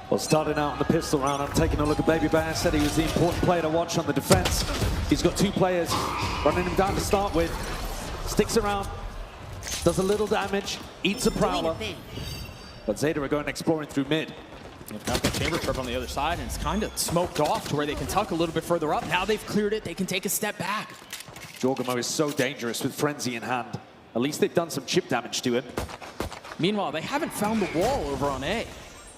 Well, starting out in the pistol round, I'm taking a look at Baby Bear. Said he was the important player to watch on the defense. He's got two players running him down to start with. Sticks around, does a little damage, eats a prowler. But ZETA are going exploring through mid. They've got the chamber trap on the other side, and it's kind of smoked off to where they can tuck a little bit further up. Now they've cleared it, they can take a step back. Mojrem is so dangerous with Frenzy in hand. At least they've done some chip damage to him. Meanwhile, they haven't found the wall over on A.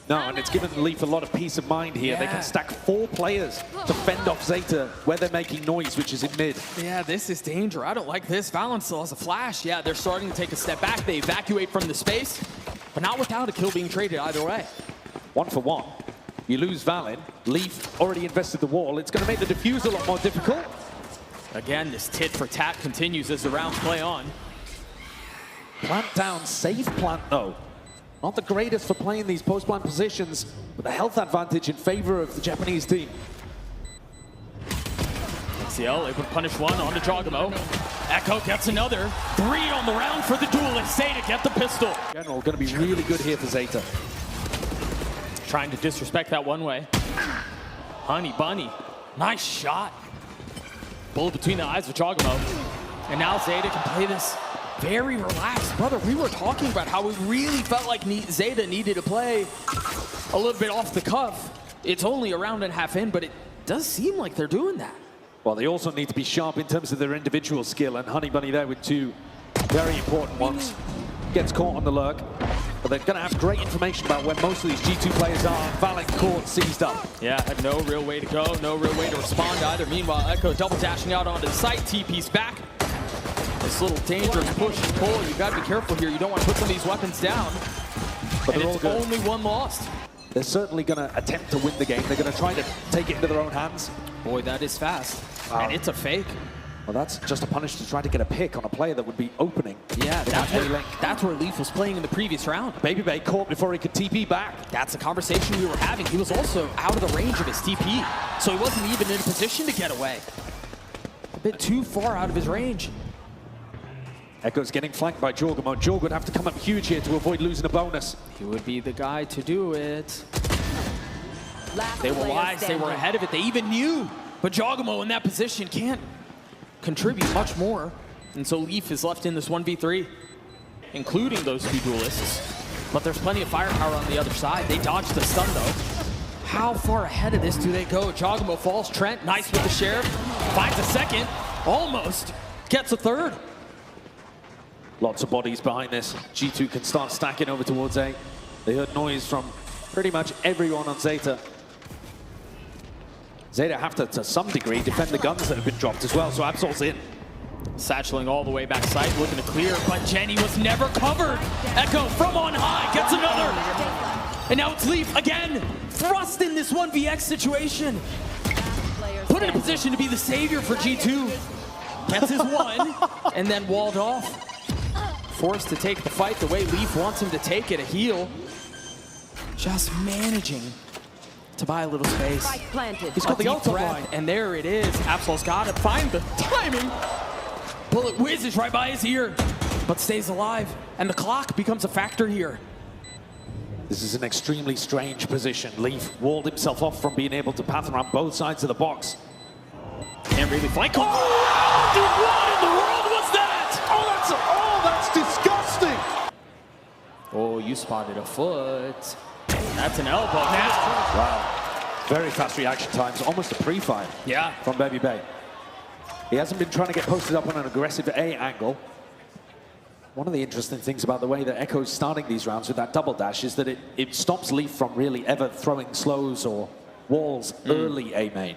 No, and it's given Leaf a lot of peace of mind here. Yeah. They can stack 4 players to fend off ZETA where they're making noise, which is in mid. Yeah, this is danger. I don't like this. Valorant still has a flash. Yeah, they're starting to take a step back. They evacuate from the space, but not without a kill being traded either way. 1 for 1. You lose Valin. Leaf already invested the wall. It's going to make the defuse a lot more difficult. Again, this tit for tat continues as the rounds play on. Plant down, safe plant though. Not the greatest for playing these post-plant positions, with a health advantage in favor of the Japanese team. XCL able to punish one onto Jogamo. Echo gets another. 3 on the round for the duelist. ZETA get the pistol. General going to be really good here for ZETA. Trying to disrespect that one way. Honey Bunny. Nice shot. Bullet between the eyes of Jogamo. And now ZETA can play this very relaxed. Brother, we were talking about how we really felt like ZETA needed to play a little bit off the cuff. It's only a round and a half in, but it does seem like they're doing that. Well, they also need to be sharp in terms of their individual skill, and Honey Bunny there with 2 very important ones. Gets caught on the lurk, but they're going to have great information about where most of these G2 players are. Valent caught, seized up. Yeah, had no real way to go, no real way to respond either. Meanwhile, Echo double dashing out onto the site, TP's back. This little dangerous push and pull, you've got to be careful here. You don't want to put some of these weapons down. But and it's only 1 lost. They're certainly going to attempt to win the game. They're going to try to take it into their own hands. Boy, that is fast. And it's a fake. Well, that's just a punish to try to get a pick on a player that would be opening. Yeah, that's where Leaf was playing in the previous round. Baby Bay caught before he could TP back. That's a conversation we were having. He was also out of the range of his TP, so he wasn't even in a position to get away. A bit too far out of his range. Echo's getting flanked by Jorgamo. Jorg would have to come up huge here to avoid losing a bonus. He would be the guy to do it. They were wise, they were ahead of it, they even knew. But Jogamo in that position can't contribute much more. And so Leaf is left in this 1v3, including those 2 duelists. But there's plenty of firepower on the other side. They dodged the stun though. How far ahead of this do they go? Jogamo falls, Trent, nice with the sheriff. Finds a second, almost, gets a third. Lots of bodies behind this. G2 can start stacking over towards A. They heard noise from pretty much everyone on ZETA. ZETA have to some degree, defend the guns that have been dropped as well, so Absol's in. Satcheling all the way back side, looking to clear, but Jenny was never covered. Echo from on high, gets another. And now it's Leaf again, thrust in this 1vx situation. Put in a position to be the savior for G2. Gets his 1, and then walled off. Forced to take the fight the way Leaf wants him to take it, a heal. Just managing to buy a little space. He's got the ult line. And there it is. Absol's got to find the timing. Bullet whizzes right by his ear, but stays alive. And the clock becomes a factor here. This is an extremely strange position. Leaf walled himself off from being able to path around both sides of the box. Can't really flank. Oh, what in the world was that? That's disgusting. Oh, you spotted a foot. That's an elbow now. Wow. Very fast reaction times, almost a pre-fire. Yeah. From Baby Bay. He hasn't been trying to get posted up on an aggressive A angle. One of the interesting things about the way that Echo's starting these rounds with that double dash is that it stops Leaf from really ever throwing slows or walls early A main.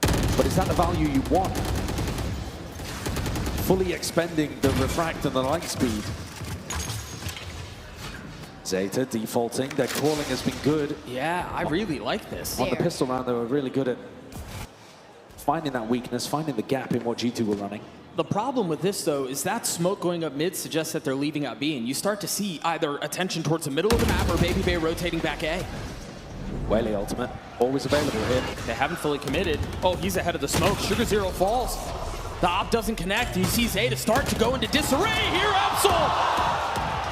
But is that the value you want? Fully expending the refract and the light speed. ZETA defaulting, their calling has been good. Yeah, I really like this. On the pistol round, they were really good at finding that weakness, finding the gap in what G2 were running. The problem with this, though, is that smoke going up mid suggests that they're leaving out B, and you start to see either attention towards the middle of the map or Baby Bay rotating back A. Whaley ultimate, always available here. They haven't fully committed. Oh, he's ahead of the smoke. Sugar Zero falls. The op doesn't connect. You see ZETA start to go into disarray here. Absol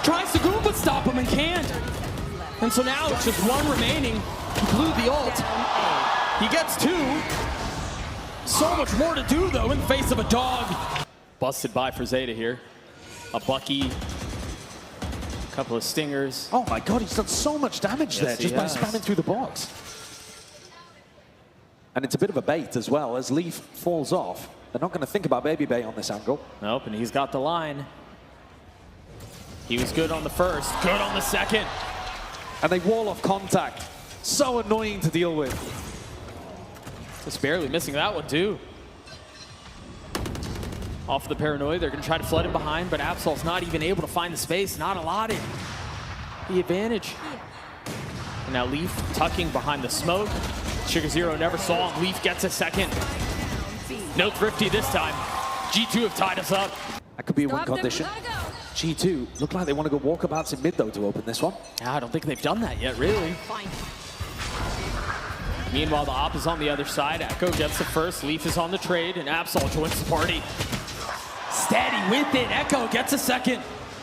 tries to go but stop him and can't. And so now it's just one remaining. He blew the ult. He gets 2. So much more to do, though, in the face of a dog. Busted by for ZETA here. A Bucky. A couple of stingers. Oh my god, he's done so much damage there just by spamming through the box. And it's a bit of a bait as well. As Leaf falls off, they're not going to think about Baby Bay on this angle. Nope, and he's got the line. He was good on the first, good on the second. And they wall off contact. So annoying to deal with. Just barely missing that one, too. Off the paranoia, they're going to try to flood him behind, but Absol's not even able to find the space, not allotted the advantage. And now Leaf tucking behind the smoke. Sugar Zero never saw him. Leaf gets a second. No Thrifty this time. G2 have tied us up. That could be a win condition. G2 look like they want to go walkabouts in mid, though, to open this one. Yeah, I don't think they've done that yet, really. Meanwhile, the op is on the other side. Echo gets the first. Leaf is on the trade, and Absol joins the party. Steady with it. Echo gets a second.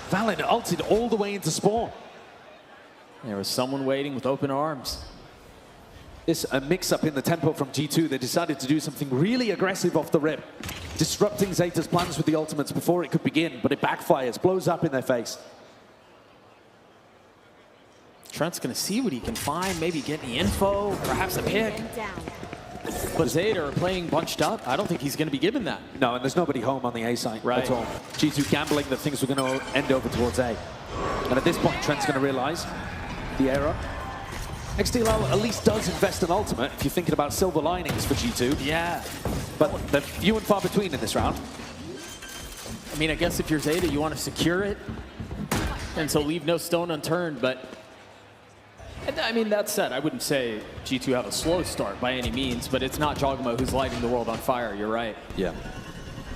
Valid ulted all the way into spawn. There was someone waiting with open arms. This a mix-up in the tempo from G2. They decided to do something really aggressive off the rip, disrupting ZETA's plans with the ultimates before it could begin, but it backfires, blows up in their face. Trent's going to see what he can find, maybe get the info, perhaps a pick. But ZETA are playing bunched up. I don't think he's going to be given that. No, and there's nobody home on the A side right. at all. G2 gambling that things were going to end over towards A. And at this point, Trent's going to realize the error. XDLL at least does invest in ultimate if you're thinking about silver linings for G2. Yeah. But they're few and far between in this round. I mean, I guess if you're ZETA, you want to secure it. And so leave no stone unturned, but I mean, that said, I wouldn't say G2 have a slow start by any means, but it's not Jogma who's lighting the world on fire, you're right. Yeah.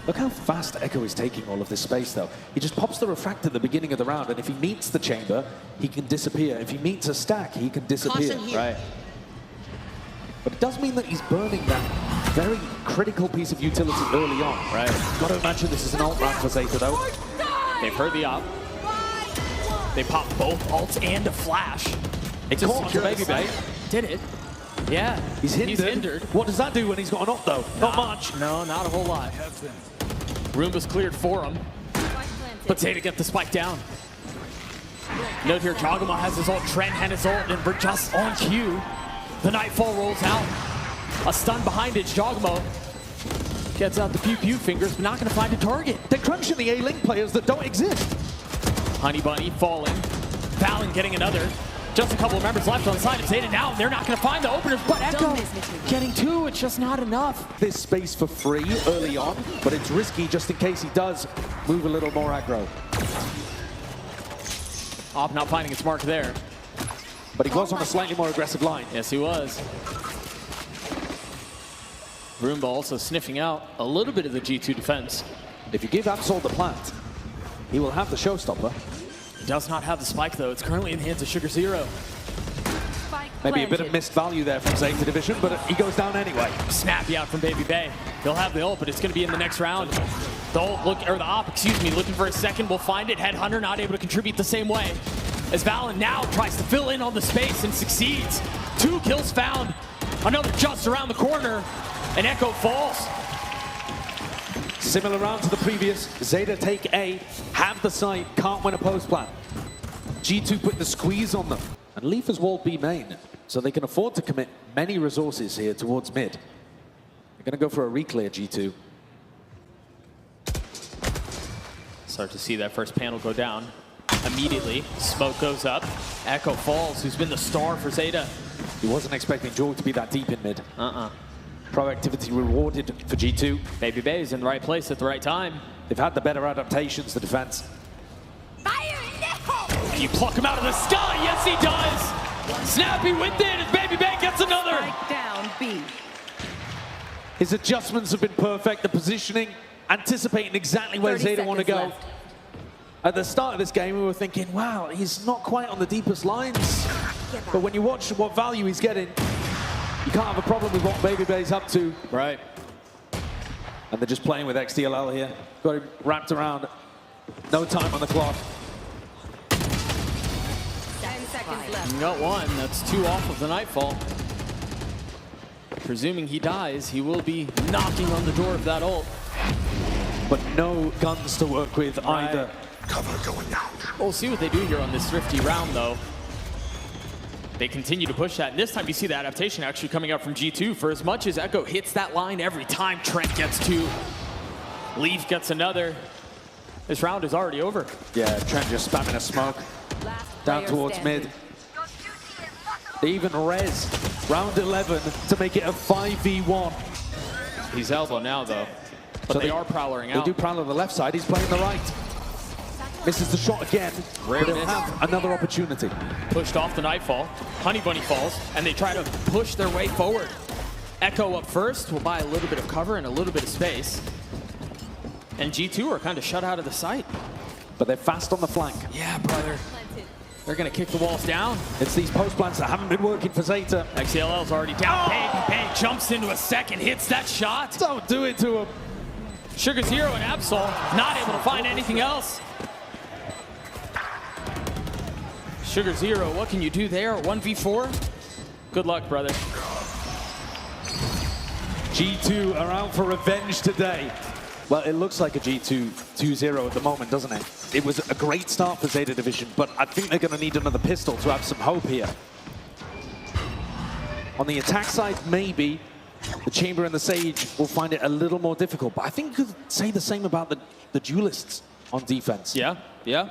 Look how fast Echo is taking all of this space, though. He just pops the refract at the beginning of the round, and if he meets the chamber, he can disappear. If he meets a stack, he can disappear. Right. But it does mean that he's burning that very critical piece of utility early on. Right. Gotta imagine this is an ult round for ZETA, though. They've heard the op. They popped both ults and a flash. It caught onto Baby Bay. Did it? Yeah. He's hindered. What does that do when he's got an ult, though? Not much. No, not a whole lot. Room was cleared for him. But ZETA get the spike down. Note here, Jogma has his ult, Trent had his ult, and we're just on cue. The Nightfall rolls out. A stun behind it, Jogma gets out the pew-pew fingers, but not gonna find a target. They're crunching the A-Link players that don't exist. Honey Bunny falling. Valen getting another. Just a couple of members left on the side of ZETA now. They're not going to find the openers, but Echo getting 2. It's just not enough. This space for free early on, but it's risky just in case he does move a little more aggro. Op not finding its mark there. But he was on a slightly more aggressive line. Yes, he was. Roomba also sniffing out a little bit of the G2 defense. If you give Absol the plant, he will have the showstopper. He does not have the spike, though. It's currently in the hands of Sugar Zero. Maybe a bit of missed value there from ZETA Division, but he goes down anyway. Snappy out from Baby Bay. They'll have the ult, but it's going to be in the next round. The ult, the op, excuse me, looking for a second. We'll find it. Headhunter not able to contribute the same way. As Valen now tries to fill in on the space and succeeds. 2 kills found. Another just around the corner, and Echo falls. Similar round to the previous. ZETA take A, have the site, can't win a post plan. G2 put the squeeze on them. And Leaf has walled B main, so they can afford to commit many resources here towards mid. They're going to go for a re-clear, G2. Start to see that first panel go down. Immediately, smoke goes up. Echo falls, who's been the star for ZETA. He wasn't expecting Jorg to be that deep in mid. Proactivity rewarded for G2. Baby Bay is in the right place at the right time. They've had the better adaptations, the defense. Can you pluck him out of the sky? Yes, he does. Snappy with it, and Baby Bay gets another. Strike down B. His adjustments have been perfect. The positioning, anticipating exactly where ZETA want to go. Left. At the start of this game, we were thinking, wow, he's not quite on the deepest lines. But when you watch what value he's getting, you can't have a problem with what Baby Bay's up to. Right. And they're just playing with XDLL here. Got him wrapped around. No time on the clock. You got one. That's 2 off of the Nightfall. Presuming he dies, he will be knocking on the door of that ult. But no guns to work with either. Cover going out. We'll see what they do here on this thrifty round, though. They continue to push that, and this time you see the adaptation actually coming out from G2. For as much as Echo hits that line every time, Trent gets 2. Leaf gets another. This round is already over. Yeah, Trent just spamming a smoke down towards mid. They even res round 11 to make it a 5v1. He's elbow now, though. But So they are prowling out. They do prowl on the left side. He's playing the right. Misses the shot again. Rare But he'll miss. have another opportunity. Pushed off the Nightfall. Honey Bunny falls, and they try to push their way forward. Echo up first will buy a little bit of cover and a little bit of space. And G2 are kind of shut out of the sight. But they're fast on the flank. Yeah, brother. They're going to kick the walls down. It's these post plants that haven't been working for ZETA. XCLL's already down. Baby Bay jumps into a second, hits that shot. Don't do it to him. Sugar Zero and Absol not able to find anything else. Sugar Zero, what can you do there? 1v4? Good luck, brother. G2 are out for revenge today. Well, it looks like a G2 2-0 at the moment, doesn't it? It was a great start for Zeta Division, but I think they're going to need another pistol to have some hope here. On the attack side, maybe the Chamber and the Sage will find it a little more difficult, but I think you could say the same about the duelists on defense. Yeah, yeah.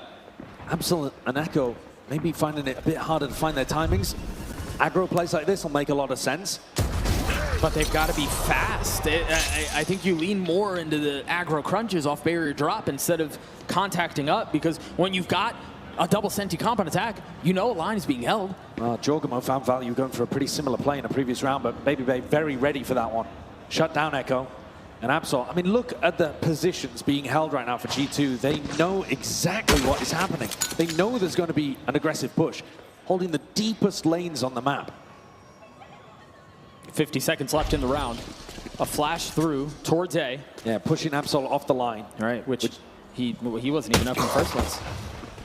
Absol and Echo maybe finding it a bit harder to find their timings. Aggro plays like this will make a lot of sense. But they've got to be fast. I think you lean more into the aggro crunches off barrier drop instead of contacting up, because when you've got a double senti comp on attack, you know a line is being held. Jorgamo found value going for a pretty similar play in a previous round, but Baby Bay very ready for that one. Shut down Echo and Absol. I mean, look at the positions being held right now for G2. They know exactly what is happening. They know there's going to be an aggressive push, holding the deepest lanes on the map. 50 seconds left in the round. A flash through towards A. Yeah, pushing Absol off the line. Right, which he wasn't even up in the first place.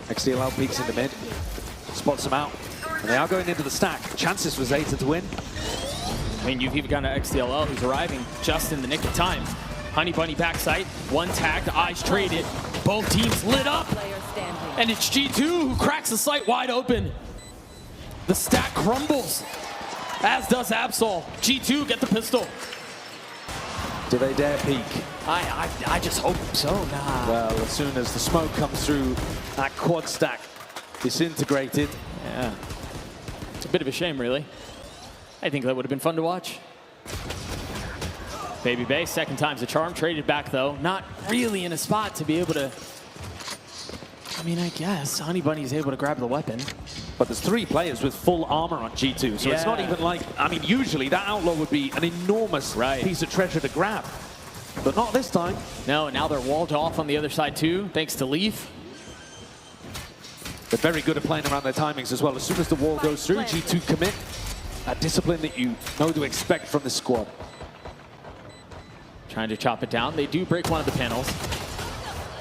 XDLL peeks into mid, spots them out, and they are going into the stack. Chances for Zeta to win. I mean, you've even got an XDLL who's arriving just in the nick of time. Honey Bunny backside, one tagged, eyes traded, both teams lit up, and it's G2 who cracks the sight wide open. The stack crumbles, as does Absol. G2 get the pistol. Do they dare peek? I just hope so. Nah. Well, as soon as the smoke comes through, that quad stack disintegrated. Yeah. It's a bit of a shame, really. I think that would have been fun to watch. Baby Bay, second time's a charm. Traded back, though. Not really in a spot to be able to... I mean, I guess Honey Bunny's able to grab the weapon. But there's 3 players with full armor on G2, so it's not even like... I mean, usually that outlaw would be an enormous piece of treasure to grab. But not this time. No, now they're walled off on the other side, too, thanks to Leaf. They're very good at playing around their timings as well. As soon as the wall goes through, G2 commit. That discipline that you know to expect from this squad. Trying to chop it down. They do break one of the panels.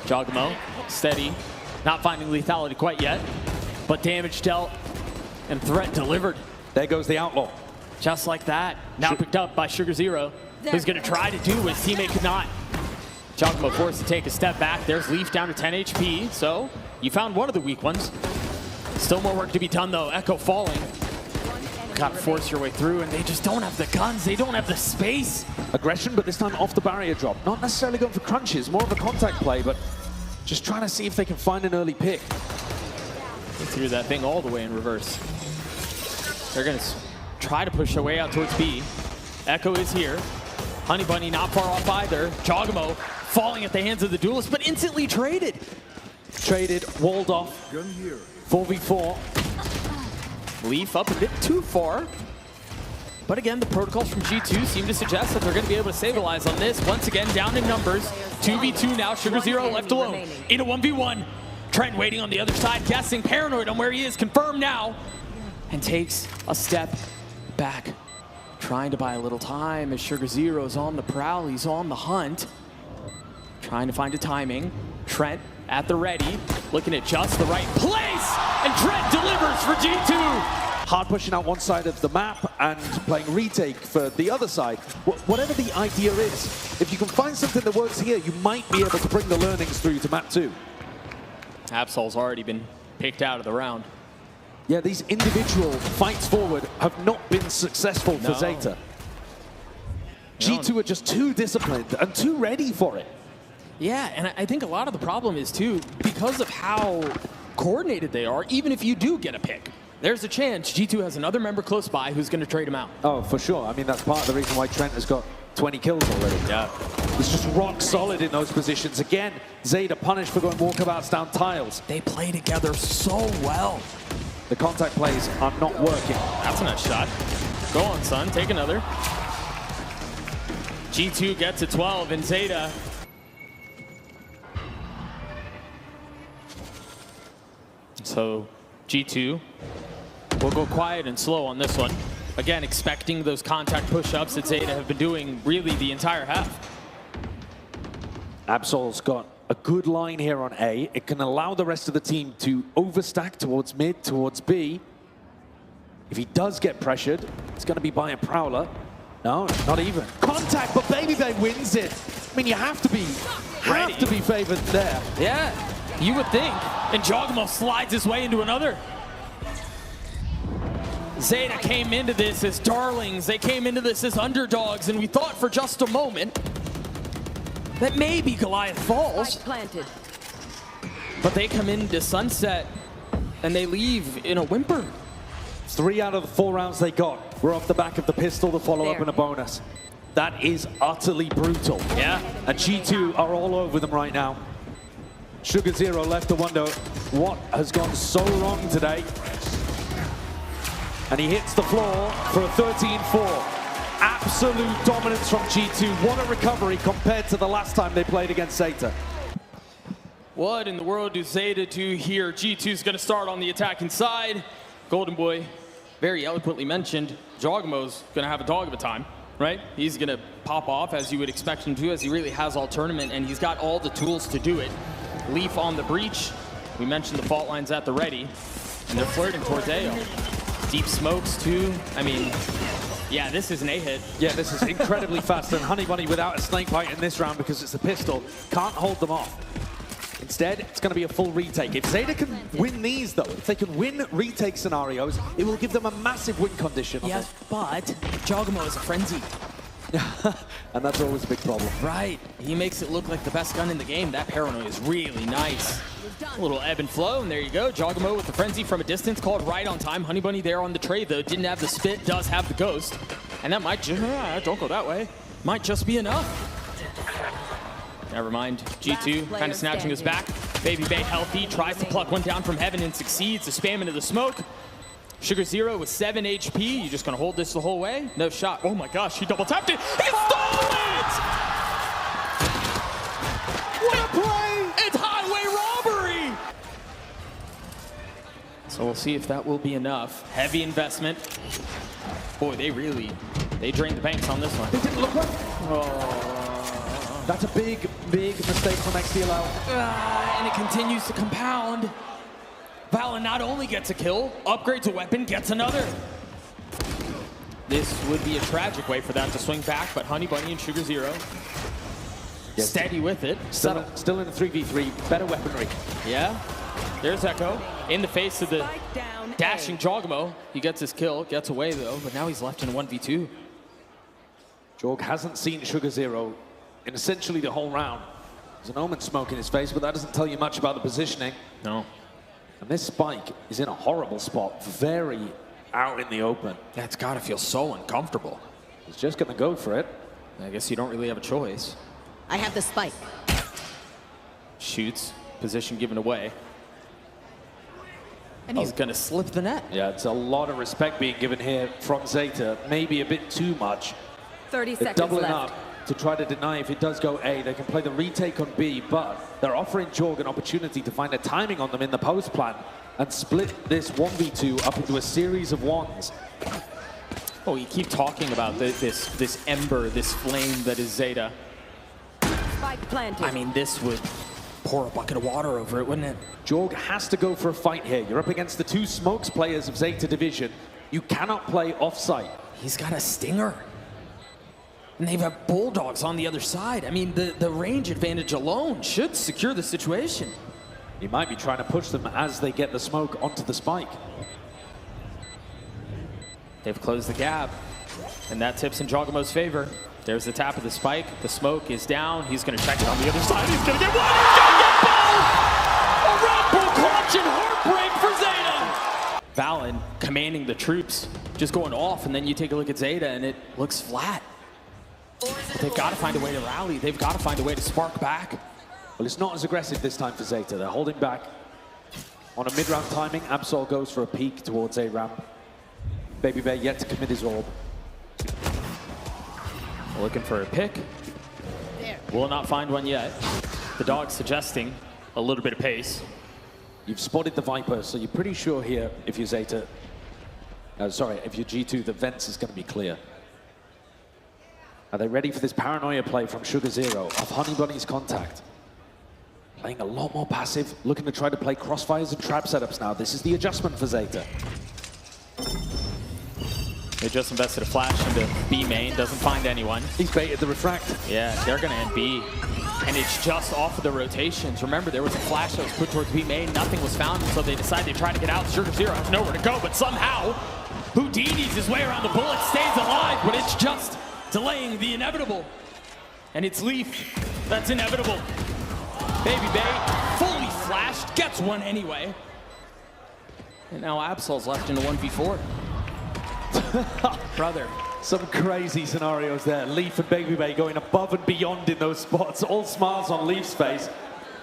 Jogamo, steady. Not finding lethality quite yet, but damage dealt and threat delivered. There goes the outlaw. Just like that. Now picked up by Sugar Zero, who's going to try to do what his teammate could not. Jogamo forced to take a step back. There's Leaf down to 10 HP, so you found one of the weak ones. Still more work to be done, though. Echo falling. Got to force your way through, and they just don't have the guns. They don't have the space. Aggression, but this time off the barrier drop. Not necessarily going for crunches, more of a contact play, but just trying to see if they can find an early pick. They threw that thing all the way in reverse. They're going to try to push their way out towards B. Echo is here. Honey Bunny not far off either. Jogamo falling at the hands of the duelist, but instantly traded. Traded, walled off. 4v4. Leaf up a bit too far. But again, the protocols from G2 seem to suggest that they're going to be able to stabilize on this. Once again, down in numbers. 2v2 now, Sugar Zero left alone. In a 1v1. Trent waiting on the other side, guessing, paranoid on where he is, confirmed now. And takes a step back. Trying to buy a little time as Sugar Zero's on the prowl. He's on the hunt. Trying to find a timing. Trent at the ready, looking at just the right place, and Trent delivers for G2. Hard pushing out one side of the map and playing retake for the other side. Whatever the idea is, if you can find something that works here, you might be able to bring the learnings through to map 2. Absol's already been picked out of the round. Yeah, these individual fights forward have not been successful for ZETA. G2 are just too disciplined and too ready for it. Yeah, and I think a lot of the problem is, too, because of how coordinated they are, even if you do get a pick, there's a chance G2 has another member close by who's going to trade him out. Oh, for sure. I mean, that's part of the reason why Trent has got 20 kills already. Yeah. He's just rock solid in those positions. Again, ZETA punished for going walkabouts down tiles. They play together so well. The contact plays are not working. That's a nice shot. Go on, son. Take another. G2 gets to 12, and ZETA. So G2 will go quiet and slow on this one. Again, expecting those contact push-ups that ZETA have been doing really the entire half. Absol's got a good line here on A. It can allow the rest of the team to overstack towards mid, towards B. If he does get pressured, it's going to be by a Prowler. No, not even. Contact, but Baby Bay wins it. I mean, you have to be favored there. Yeah, you would think. And Jogmo slides his way into another. ZETA came into this as darlings. They came into this as underdogs, and we thought for just a moment that maybe Goliath falls. Planted. But they come into Sunset, and they leave in a whimper. 3 out of the 4 rounds they got were off the back of the pistol, the follow-up, and a bonus. That is utterly brutal. Yeah. And G2 are all over them right now. Sugar Zero left to wonder what has gone so wrong today. And he hits the floor for a 13-4. Absolute dominance from G2. What a recovery compared to the last time they played against ZETA. What in the world do ZETA do here? G2's going to start on the attacking side. Golden Boy very eloquently mentioned Jogmo's going to have a dog of a time, right? He's going to pop off as you would expect him to, as he really has all tournament, and he's got all the tools to do it. Leaf on the breach. We mentioned the fault lines at the ready, and they're flirting towards AO. Deep smokes too. I mean, yeah, this is an A-hit. Yeah, this is incredibly fast, and Honey Bunny without a snake bite in this round because it's a pistol, can't hold them off. Instead, it's going to be a full retake. If ZETA can win these, though, if they can win retake scenarios, it will give them a massive win condition. Yes, but Jogmo is a frenzy. And that's always a big problem. Right. He makes it look like the best gun in the game. That paranoia is really nice. A little ebb and flow, and there you go. Jogmo with the frenzy from a distance, called right on time. Honey Bunny there on the trade, though. Didn't have the spit, does have the ghost. And that might just, don't go that way. Might just be enough. Never mind. G2 kind of snatching us back. Baby Bay healthy, tries to pluck one down from heaven and succeeds to spam into the smoke. Sugar Zero with 7 HP. You just gonna hold this the whole way? No shot. Oh my gosh, he double tapped it. He stole it! What a play! It's highway robbery! So we'll see if that will be enough. Heavy investment. Boy, they drained the banks on this one. It didn't look like. Oh. That's a big, big mistake from XDLL. And it continues to compound. Valen not only gets a kill, upgrades a weapon, gets another. This would be a tragic way for that to swing back, but Honey Bunny and Sugar Zero steady with it. Still in the 3v3, better weaponry. Yeah, there's Echo in the face of the dashing Jogmo. He gets his kill, gets away though, but now he's left in a 1v2. Jog hasn't seen Sugar Zero in essentially the whole round. There's an Omen smoke in his face, but that doesn't tell you much about the positioning. No. And this spike is in a horrible spot, very out in the open. That's gotta feel so uncomfortable. He's just gonna go for it. I guess you don't really have a choice. I have the spike. Shoots, position given away. And he's gonna slip the net. Yeah, it's a lot of respect being given here from ZETA. Maybe a bit too much. 30 They're seconds doubling left. up to try to deny if it does go A. They can play the retake on B, but they're offering Jorg an opportunity to find a timing on them in the post plan and split this 1v2 up into a series of ones. Oh, you keep talking about this ember, this flame that is ZETA. Spike planted. I mean, this would pour a bucket of water over it, wouldn't it? Jorg has to go for a fight here. You're up against the two smokes players of ZETA Division. You cannot play off-site. He's got a stinger. And they've got bulldogs on the other side. I mean, the range advantage alone should secure the situation. He might be trying to push them as they get the smoke onto the spike. They've closed the gap, and that tips in Jogamo's favor. There's the tap of the spike. The smoke is down. He's going to check it on the other side. He's going to get one. He's going to get both! A Red Bull clutch and heartbreak for ZETA. Valen commanding the troops, just going off, and then you take a look at ZETA, and it looks flat. They've got to find a way to rally. They've got to find a way to spark back. Well, it's not as aggressive this time for ZETA. They're holding back. On a mid-round timing, Absol goes for a peek towards A ramp. Baby Bear yet to commit his orb. Looking for a pick. Will not find one yet. The dog suggesting a little bit of pace. You've spotted the Viper, so you're pretty sure here, if you're ZETA, if you're G2, the Vents is going to be clear. Are they ready for this paranoia play from Sugar Zero off Honey Bunny's contact? Playing a lot more passive, looking to try to play crossfires and trap setups now. This is the adjustment for ZETA. They just invested a flash into B main, doesn't find anyone. He's baited the refract. Yeah, they're gonna end B. And it's just off of the rotations. Remember, there was a flash that was put towards B main, nothing was found, so they decided to try to get out. Sugar Zero has nowhere to go, but somehow, Houdini's his way around the bullet, stays alive, but it's just delaying the inevitable. And it's Leaf that's inevitable. Baby Bay, fully flashed, gets one anyway. And now Absol's left in a 1v4. Brother. Some crazy scenarios there. Leaf and Baby Bay going above and beyond in those spots. All smiles on Leaf's face.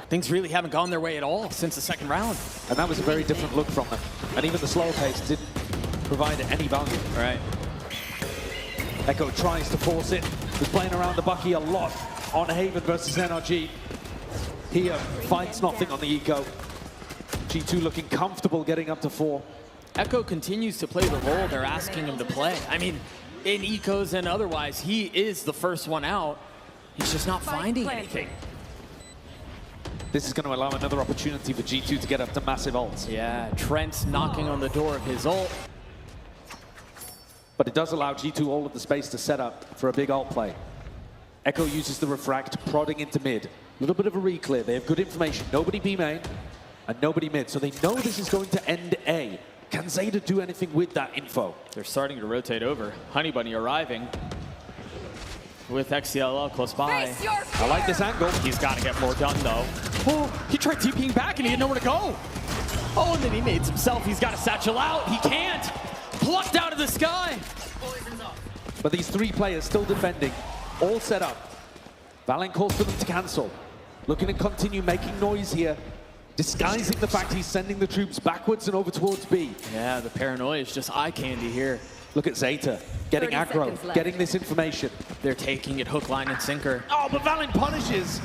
Things really haven't gone their way at all since the second round. And that was a very different look from them. And even the slower pace didn't provide any value. Right. Echo tries to force it. Was playing around the Bucky a lot on Haven versus NRG. Here, finds nothing on the eco. G2 looking comfortable getting up to 4. Echo continues to play the role they're asking him to play. I mean, in ecos and otherwise, he is the first one out. He's just not finding anything. This is going to allow another opportunity for G2 to get up to massive ults. Yeah, Trent's knocking on the door of his ult. But it does allow G2 all of the space to set up for a big ult play. Echo uses the refract, prodding into mid. A little bit of a re-clear. They have good information. Nobody B main and nobody mid. So they know this is going to end A. Can ZETA do anything with that info? They're starting to rotate over. Honey Bunny arriving with XCLL close by. I like this angle. He's got to get more done, though. Oh, he tried TPing back and he had nowhere to go. Oh, and then he made himself. He's got to satchel out. He can't. Plucked out of the sky. But these three players still defending, all set up. Valen calls for them to cancel. Looking to continue making noise here. Disguising the fact he's sending the troops backwards and over towards B. Yeah, the paranoia is just eye candy here. Look at ZETA, getting aggro, getting this information. They're taking it hook, line, and sinker. Oh, but Valen punishes.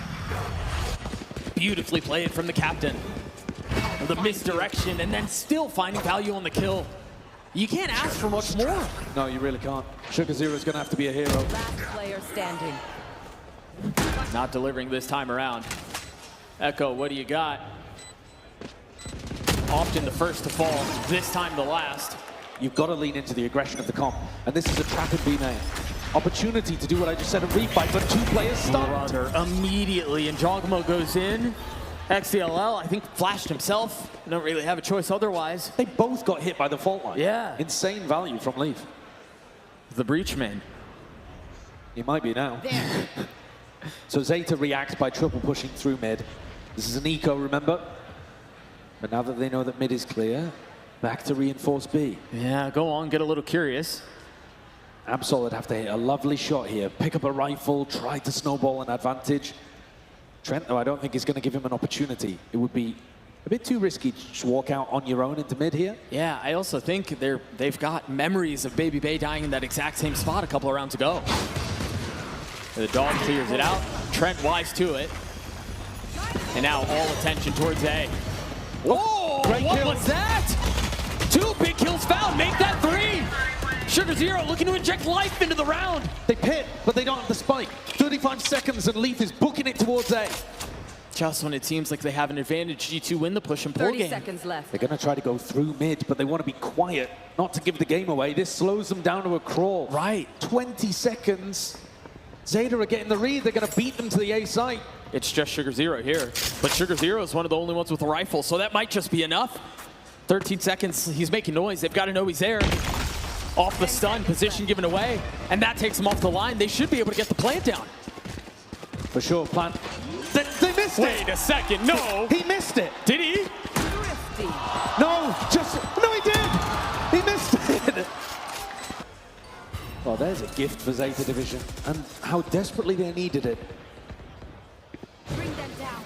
Beautifully played from the captain. The misdirection, and then still finding value on the kill. You can't ask for much more. No, you really can't. Sugar Zero is going to have to be a hero. Last player standing. Not delivering this time around. Echo, what do you got? Often the first to fall, this time the last. You've got to lean into the aggression of the comp. And this is a trap in B main. Opportunity to do what I just said and refight, but two players stunned. Immediately, and Jogamo goes in. XCLL, I think, flashed himself. Don't really have a choice otherwise. They both got hit by the fault line. Yeah. Insane value from Leaf. The Breachman. He might be now. So ZETA reacts by triple pushing through mid. This is an eco, remember? But now that they know that mid is clear, back to reinforce B. Yeah, go on, get a little curious. Absol would have to hit a lovely shot here. Pick up a rifle, try to snowball an advantage. Trent, though, I don't think is going to give him an opportunity. It would be a bit too risky to just walk out on your own into mid here. Yeah, I also think they've got memories of Baby Bay dying in that exact same spot a couple of rounds ago. The dog clears it out. Trent wise to it. And now all attention towards A. Whoa! What was that? 2 big kills found. Make that 3. Sugar Zero looking to inject life into the round. They pit, but they don't have the spike. 35 seconds and Leaf is booking it towards A. Just when it seems like they have an advantage, G2 win the push and pull 30 game. seconds left. They're going to try to go through mid, but they want to be quiet, not to give the game away. This slows them down to a crawl. Right. 20 seconds. ZETA are getting the read. They're going to beat them to the A site. It's just Sugar Zero here. But Sugar Zero is one of the only ones with a rifle, so that might just be enough. 13 seconds, he's making noise. They've got to know he's there. Off the stun, position given away, and that takes him off the line. They should be able to get the plant down. For sure, plant. They missed it. Wait a second, no. He missed it. Did he? No, no, he did. He missed it. Well, there's a gift for ZETA Division, and how desperately they needed it. Bring them down.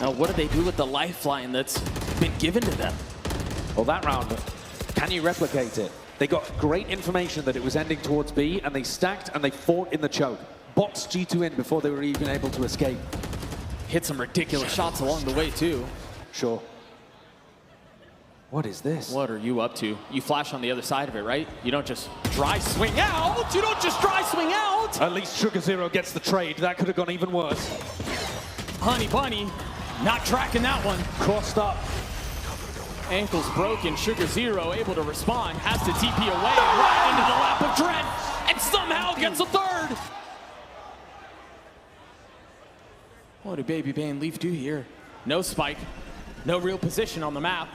Now, what do they do with the lifeline that's been given to them? Well, that round, can you replicate it? They got great information that it was ending towards B, and they stacked and they fought in the choke. Boxed G2 in before they were even able to escape. Hit some ridiculous shots along the way, too. Sure. What is this? What are you up to? You flash on the other side of it, right? You don't just dry swing out. You don't just dry swing out. At least Sugar Zero gets the trade. That could have gone even worse. Honey Bunny, not tracking that one. Crossed up. Ankles broken. Sugar Zero able to respond. Has to TP away right into the lap of Trent, and somehow gets a third. What do Baby Bay and Leaf do here? No spike. No real position on the map.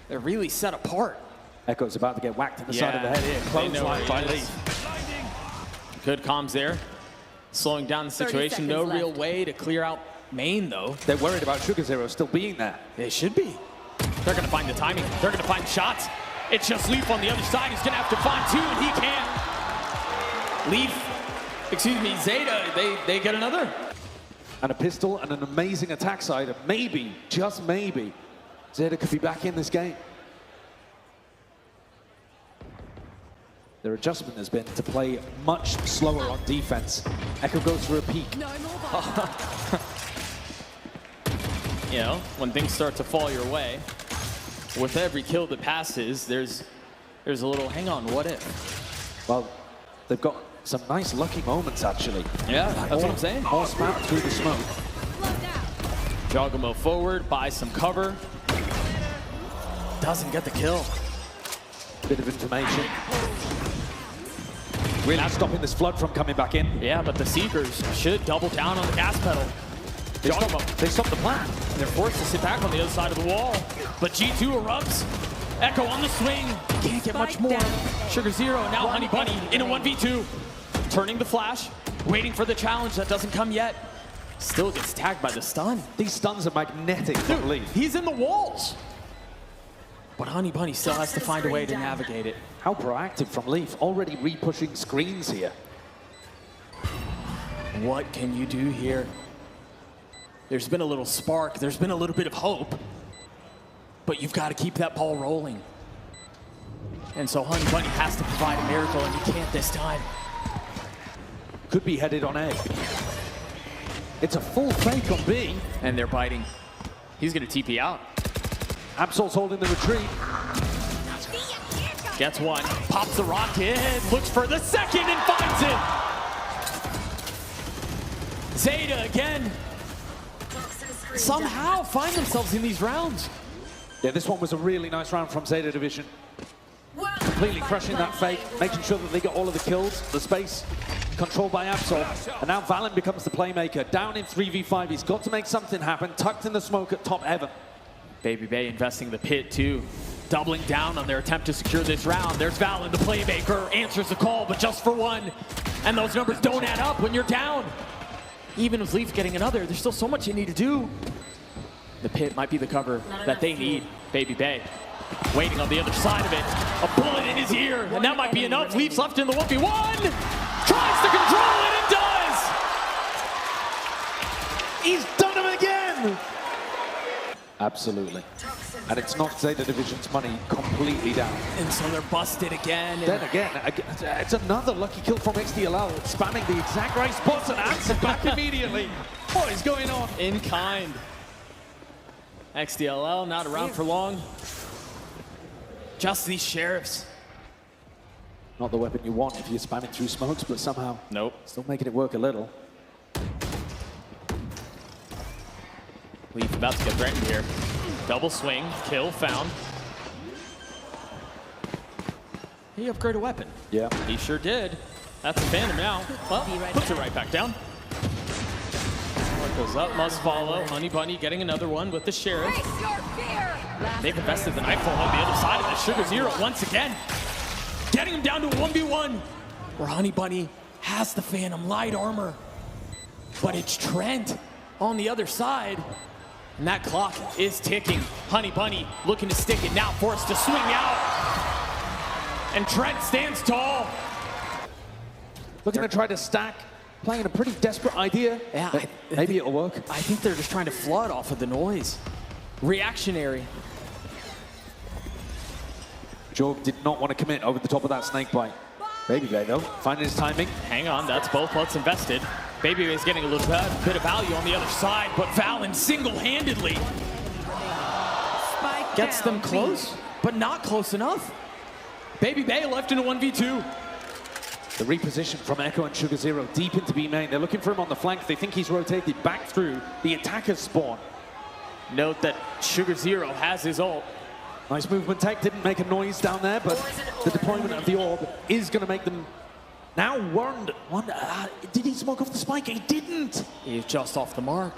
They're really set apart. Echo's about to get whacked in the side of the head here. Close line by Leaf. Good comms there. Slowing down the situation. No real left. way to clear out main, though. They're worried about Sugar Zero still being there. They should be. They're going to find the timing. They're going to find shots. It's just Leaf on the other side. He's going to have to find two, and he can't. Leaf, excuse me, ZETA, they get another. And a pistol and an amazing attack side. And maybe, just maybe, ZETA could be back in this game. Their adjustment has been to play much slower on defense. Echo goes for a peek. No more. You know, when things start to fall your way, with every kill that passes, there's a little, hang on, what if? Well, they've got some nice lucky moments, actually. Yeah, that's what I'm saying. More smoke through the smoke. Jogamo forward, buys some cover. Doesn't get the kill. Bit of information. Really stopping this flood from coming back in. Yeah, but the Seekers should double down on the gas pedal. They stopped the plan. They're forced to sit back on the other side of the wall. But G2 erupts. Echo on the swing. Can't get much more. Sugar Zero, now Honey Bunny in a 1v2. Turning the flash, waiting for the challenge that doesn't come yet. Still gets tagged by the stun. These stuns are magnetic from Leaf. He's in the walls. But Honey Bunny still has to find a way to navigate it. How proactive from Leaf, already re-pushing screens here. What can you do here? There's been a little spark, there's been a little bit of hope, but you've got to keep that ball rolling. And so Honey Bunny has to provide a miracle, and he can't this time. Could be headed on A. It's a full fake on B. And they're biting. He's going to TP out. Absol's holding the retreat. Gets one, pops the rocket, looks for the second and finds it. ZETA again. Somehow find themselves in these rounds. Yeah, this one was a really nice round from ZETA Division. Completely crushing that fake, making sure that they get all of the kills, the space controlled by Absol. And now Valen becomes the playmaker. Down in 3v5, he's got to make something happen. Tucked in the smoke at top heaven. Baby Bay investing the pit too. Doubling down on their attempt to secure this round. There's Valen, the playmaker, answers the call, but just for one. And those numbers don't add up when you're down. Even with Leaf getting another, there's still so much you need to do. The pit might be the cover that they need. Baby Bay waiting on the other side of it. A bullet in his ear, and that might be enough. Leaf's left in the 1v1. Tries to control it and does. He's done him again! Absolutely. And it's knocked ZETA Division's money completely down. And so they're busted again. Then again, it's another lucky kill from XDLL, spamming the exact right spots and answered back immediately. What is going on? In kind. XDLL not around for long. Just these sheriffs. Not the weapon you want if you're spamming through smokes, but somehow Nope. still making it work a little. Leaf about to get threatened here. Double swing, kill found. He upgraded a weapon. Yeah. He sure did. That's a Phantom now. Well, puts it right back down. Goes up, must follow. Honey Bunny getting another one with the Sheriff. Face your fear. They've invested the Nightfall on the other side of the Sugar Zero once again. Getting him down to a 1v1. Where Honey Bunny has the Phantom light armor. But it's Trent on the other side. And that clock is ticking. Honey Bunny looking to stick it, now forced to swing out. And Trent stands tall. Looking to try to stack, playing a pretty desperate idea. Yeah, but maybe it'll work. I think they're just trying to flood off of the noise. Reactionary. Jorg did not want to commit over the top of that snake bite. Baby Bay, though, finding his timing. Hang on, that's both let's invested. Baby Bay's getting a little bit of value on the other side, but Valen single-handedly gets them close, but not close enough. Baby Bay left in a 1v2. The reposition from Echo and Sugar Zero deep into B main. They're looking for him on the flank. They think he's rotated back through the attacker's spawn. Note that Sugar Zero has his ult. Nice movement tech, didn't make a noise down there, but the deployment of the orb is going to make them now warned. Did he smoke off the spike? He didn't. He's just off the mark.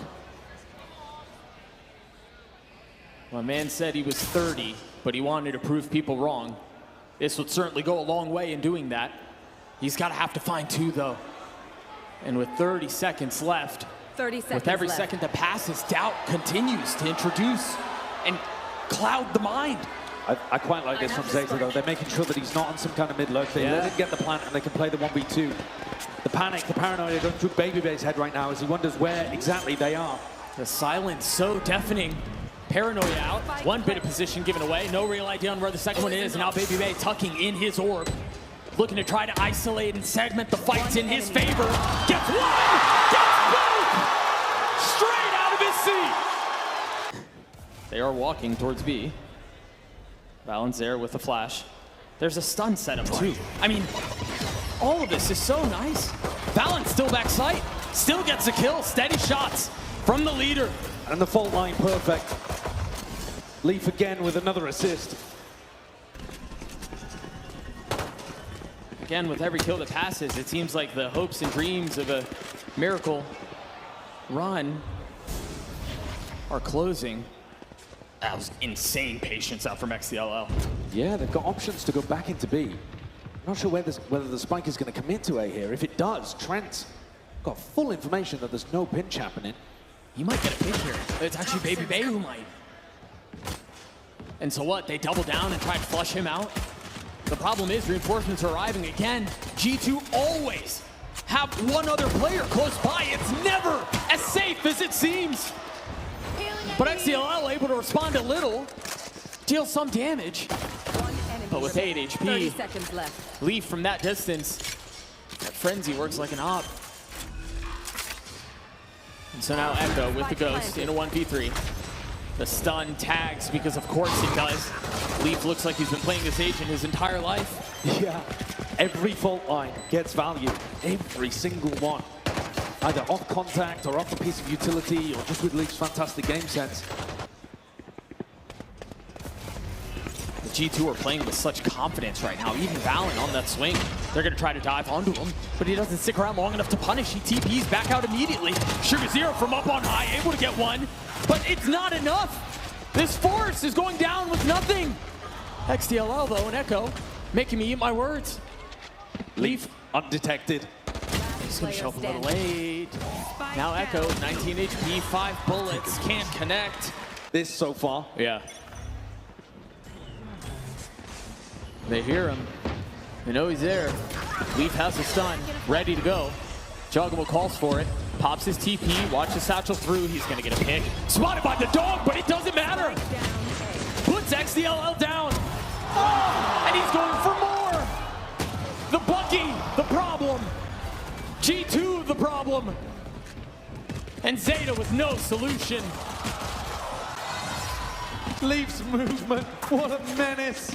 My man said he was 30, but he wanted to prove people wrong. This would certainly go a long way in doing that. He's got to have to find 2, though. And with 30 seconds left, 30 seconds with every left. second that passes, doubt continues to introduce and cloud the mind. I quite like this from ZETA, though. They're making sure that he's not on some kind of mid-lurk. They let him get the plant and they can play the 1v2. The panic, the paranoia going through Baby Bay's head right now as he wonders where exactly they are. The silence so deafening. Paranoia out, one bit of position given away, no real idea on where the second one is, and now Baby Bay tucking in his orb. Looking to try to isolate and segment the fights in his favor. Gets one! Gets both! Straight out of his seat! They are walking towards B. Valen's there with a flash. There's a stun setup too. I mean, all of this is so nice. Valen still back sight, still gets a kill, steady shots from the leader. And the fault line perfect. Leaf again with another assist. Again, with every kill that passes, it seems like the hopes and dreams of a miracle run are closing. That was insane patience out from XDLL. Yeah, they've got options to go back into B. I'm not sure whether the spike is going to commit to A here. If it does, Trent's got full information that there's no pinch happening. He might get a pick here. It's actually Baby Bay who might. And so what? They double down and try to flush him out. The problem is reinforcements are arriving again. G2 always have one other player close by. It's never as safe as it seems. But XDLL able to respond a little, deal some damage. But with 8 HP, 30 seconds left. Leaf from that distance, that frenzy works like an op. And so now Echo with the Ghost in a 1v3. The stun tags because of course it does. Leaf looks like he's been playing this agent his entire life. Yeah, every fault line gets value. Every single one. Either off contact or off a piece of utility or just with Leaf's fantastic game sense. The G2 are playing with such confidence right now. Even Valen on that swing. They're going to try to dive onto him, but he doesn't stick around long enough to punish. He TPs back out immediately. Sugar Zero from up on high, able to get one, but it's not enough. This force is going down with nothing. XDLL though, and Echo making me eat my words. Leaf undetected. He's going to show up a little late. Now Echo, 19 HP, 5 bullets, can't connect. This so far. Yeah. They hear him. They know he's there. Leaf has the stun, ready to go. Juggable calls for it. Pops his TP, watch the satchel through. He's gonna get a pick. Spotted by the dog, but it doesn't matter. Puts XDLL down. Oh, and he's going for more. The Bucky, the problem. G2, the problem. And ZETA with no solution. Leaf's movement, what a menace.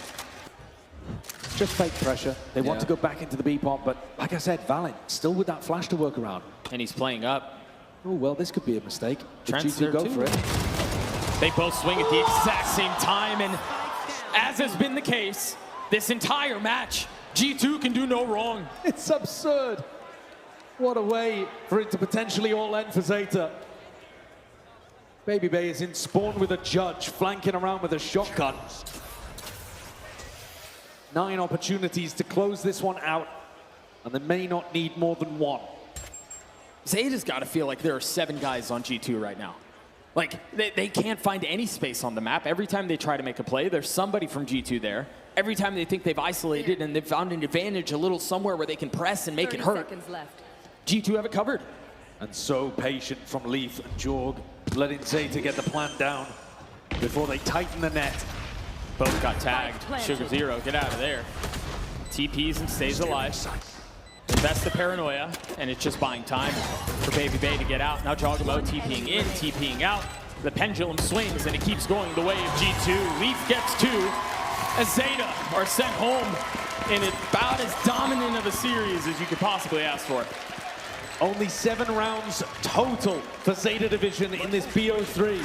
Just fake pressure. They want to go back into the B bomb, but like I said, Valen still with that flash to work around. And he's playing up. Oh, well, this could be a mistake. Did Trent's G2 there go too. for it? They both swing at the exact same time, and as has been the case this entire match, G2 can do no wrong. It's absurd. What a way for it to potentially all end for ZETA. Baby Bay is in spawn with a judge, flanking around with a shotgun. 9 opportunities to close this one out, and they may not need more than 1. ZETA's got to feel like there are 7 guys on G2 right now. Like, they can't find any space on the map. Every time they try to make a play, there's somebody from G2 there. Every time they think they've isolated and they've found an advantage a little somewhere where they can press and make it hurt, G2 have it covered. And so patient from Leaf and Jorg, letting ZETA get the plan down before they tighten the net. Both got tagged. Sugar Zero, get out of there. TPs and stays alive. Invest the paranoia, and it's just buying time for Baby Bay to get out. Now Jogamo TPing in, TPing out. The pendulum swings, and it keeps going the way of G2. Leaf gets 2, as ZETA are sent home in about as dominant of a series as you could possibly ask for. Only 7 rounds total for ZETA Division in this BO3.